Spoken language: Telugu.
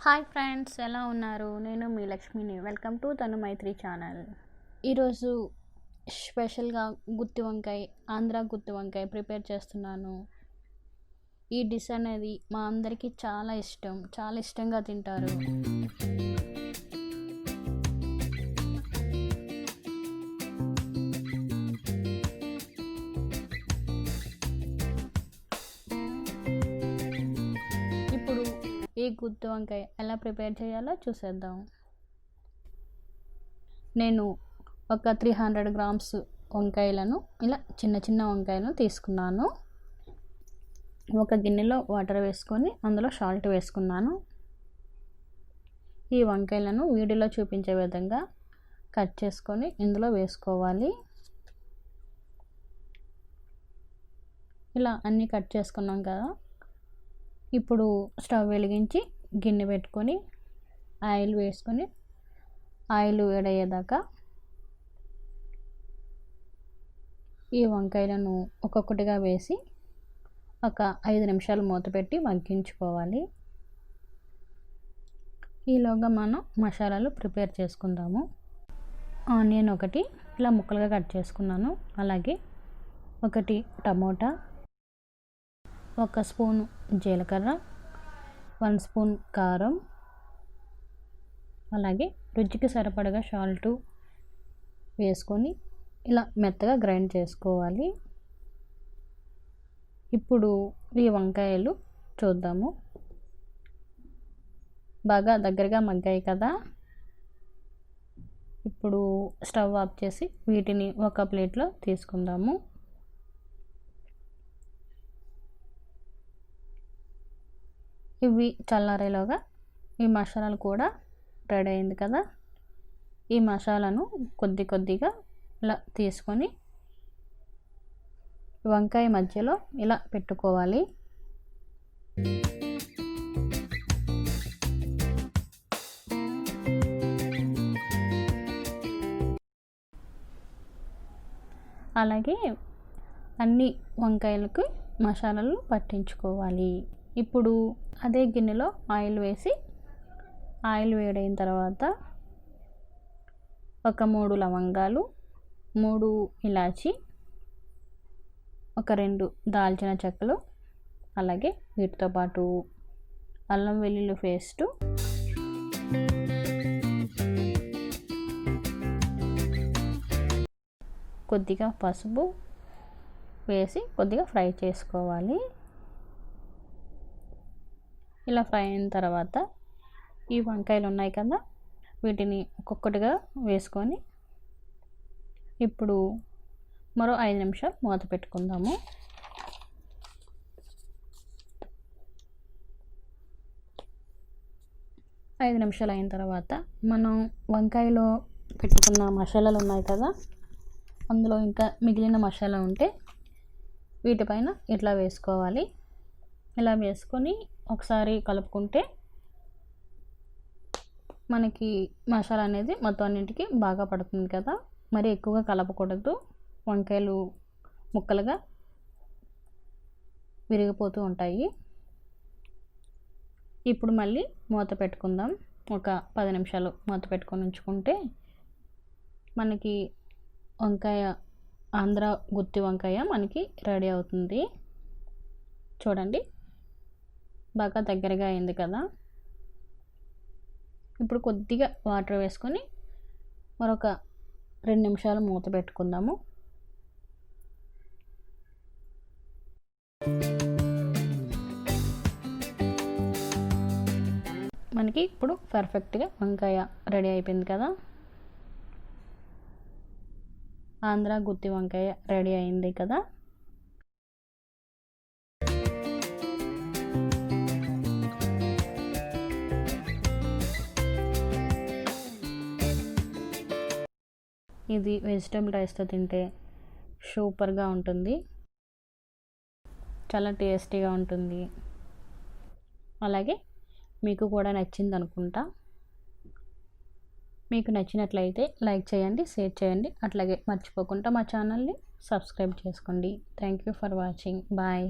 హాయ్ ఫ్రెండ్స్, ఎలా ఉన్నారు? నేను మీ లక్ష్మిని. Welcome to TanuMytreyi channel. ఈరోజు స్పెషల్గా గుత్తి వంకాయ, ఆంధ్ర గుత్తి వంకాయ ప్రిపేర్ చేస్తున్నాను. ఈ డిష్ అనేది మా అందరికీ చాలా ఇష్టంగా తింటారు. ఇప్పుడు ఈ గుత్తి వంకాయ ఎలా ప్రిపేర్ చేయాలో చూసేద్దాం. నేను ఒక 300 గ్రామ్స్ వంకాయలను ఇలా చిన్న వంకాయలను తీసుకున్నాను. ఒక గిన్నెలో వాటర్ వేసుకొని అందులో సాల్ట్ వేసుకున్నాను. ఈ వంకాయలను వీడియోలో చూపించే విధంగా కట్ చేసుకొని ఇందులో వేసుకోవాలి. ఇలా అన్నీ కట్ చేసుకున్నాం కదా. ఇప్పుడు స్టవ్ వెలిగించి గిన్నె పెట్టుకొని ఆయిల్ వేసుకొని ఆయిల్ వేడయ్యేదాకా ఈ వంకాయలను ఒక్కొక్కటిగా వేసి ఒక 5 నిమిషాలు మూత పెట్టి మగ్గించుకోవాలి. ఈలోగా మనం మసాలాలు ప్రిపేర్ చేసుకుందాము. ఆనియన్ ఒకటి ఇలా ముక్కలుగా కట్ చేసుకున్నాను. అలాగే 1 టమోటా, 1 స్పూన్ జీలకర్ర, 1 స్పూన్ కారం, అలాగే రుచికి సరిపడగా సాల్ట్ వేసుకొని ఇలా మెత్తగా గ్రైండ్ చేసుకోవాలి. ఇప్పుడు ఈ వంకాయలు చూద్దాము. బాగా దగ్గరగా మగ్గాయి కదా. ఇప్పుడు స్టవ్ ఆఫ్ చేసి వీటిని ఒక ప్లేట్లో తీసుకుందాము. ఇవి చల్లారేలోగా ఈ మసాలాలు కూడా రెడీ అయింది కదా. ఈ మసాలాను కొద్దిగా ఇలా తీసుకొని వంకాయ మధ్యలో ఇలా పెట్టుకోవాలి. అలాగే అన్ని వంకాయలకు మసాలాలు పట్టించుకోవాలి. ఇప్పుడు అదే గిన్నెలో ఆయిల్ వేసి ఆయిల్ వేడైన తర్వాత ఒక 3 లవంగాలు, 3 ఇలాచి, ఒక 2 దాల్చిన చెక్కలు, అలాగే వీటితో పాటు అల్లం వెల్లుల్లి పేస్టు, కొద్దిగా పసుపు వేసి కొద్దిగా ఫ్రై చేసుకోవాలి. ఇలా ఫ్రై అయిన తర్వాత ఈ వంకాయలు ఉన్నాయి కదా, వీటిని ఒక్కొక్కటిగా వేసుకొని ఇప్పుడు మరో 5 నిమిషాలు మూత పెట్టుకుందాము. ఐదు నిమిషాలు అయిన తర్వాత మనం వంకాయలో పెట్టుకున్న మసాలాలు ఉన్నాయి కదా, అందులో ఇంకా మిగిలిన మసాలా ఉంటే వీటిపైన ఇట్లా వేసుకోవాలి. ఇలా వేసుకొని ఒకసారి కలుపుకుంటే మనకి మసాలా అనేది మొత్తం అన్నింటికి బాగా పడుతుంది కదా. మరి ఎక్కువగా కలపకూడదు, వంకాయలు ముక్కలుగా విరిగిపోతూ ఉంటాయి. ఇప్పుడు మళ్ళీ మూత పెట్టుకుందాం. ఒక 10 నిమిషాలు మూత పెట్టుకొని ఉంచుకుంటే మనకి వంకాయ, ఆంధ్ర గుత్తి వంకాయ మనకి రెడీ అవుతుంది. చూడండి, బాగా దగ్గరగా అయింది కదా. ఇప్పుడు కొద్దిగా వాటర్ వేసుకొని మరొక 2 నిమిషాలు మూత పెట్టుకుందాము. మనకి ఇప్పుడు పర్ఫెక్ట్గా వంకాయ రెడీ అయిపోయింది కదా. ఆంధ్ర గుత్తి వంకాయ రెడీ అయింది కదా. ఇది వెజిటబుల్ రైస్తో తింటే సూపర్గా ఉంటుంది, చాలా టేస్టీగా ఉంటుంది. అలాగే మీకు కూడా నచ్చింది అనుకుంటా. మీకు నచ్చినట్లయితే లైక్ చేయండి, షేర్ చేయండి. అట్లాగే మర్చిపోకుండా మా ఛానల్ని సబ్స్క్రైబ్ చేసుకోండి. Thank you for watching. Bye.